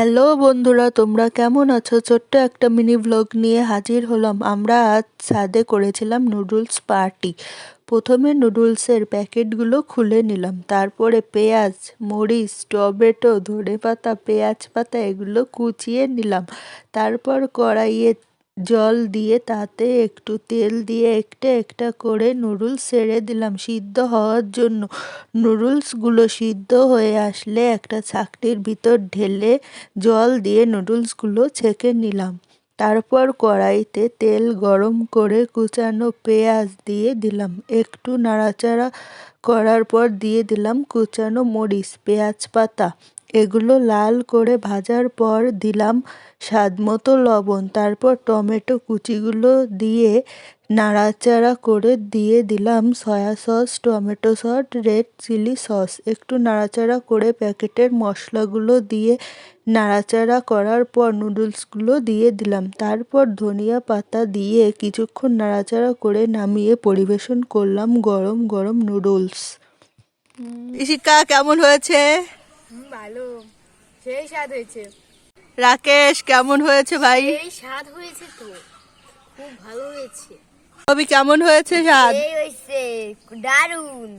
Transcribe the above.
Hello বন্ধুরা, তোমরা কেমন আছো? ছোট্ট একটা মিনি ব্লগ নিয়ে হাজির হলাম। আমরা আজ ছাদে করেছিলাম নুডলস পার্টি। প্রথমে নুডলসের প্যাকেটগুলো খুলে নিলাম, তারপরে পেঁয়াজ, মরিচ, টমেটো, ধনেপাতা, পেঁয়াজ পাতা এগুলো কুচিয়ে নিলাম। তারপর কড়াইয়ে জল দিয়ে তাতে একটু তেল দিয়ে একটা একটা করে নুডলস ছেড়ে দিলাম সিদ্ধ হওয়ার জন্য। নুডলসগুলো সিদ্ধ হয়ে আসলে একটা ছাঁকনির ভিতর ঢেলে জল দিয়ে নুডলসগুলো ছেঁকে নিলাম। তারপর কড়াইতে তেল গরম করে কুচানো পেঁয়াজ দিয়ে দিলাম। একটু নাড়াচাড়া করার পর দিয়ে দিলাম কুচানো মরিচ, পেঁয়াজ পাতা। এগুলো লাল করে ভাজার পর দিলাম স্বাদমতো লবণ। তারপর টমেটো কুচিগুলো দিয়ে নাড়াচাড়া করে দিয়ে দিলাম soya sauce, tomato sauce, red chilli sauce. একটু নাড়াচাড়া করে প্যাকেটের মশলাগুলো দিয়ে নাড়াচাড়া করার পর নুডলসগুলো দিয়ে দিলাম। তারপর ধনিয়া পাতা দিয়ে কিছুক্ষণ নাড়াচাড়া করে নামিয়ে পরিবেশন করলাম গরম গরম নুডলস। ইশিকা, কেমন হয়েছে? ভালো, সেই স্বাদ হয়েছে। রাকেশ, কেমন হয়েছে ভাই? এই স্বাদ হয়েছে তো, খুব ভালো হয়েছে। কেমন হয়েছে স্বাদ? এই হয়েছে দারুণ।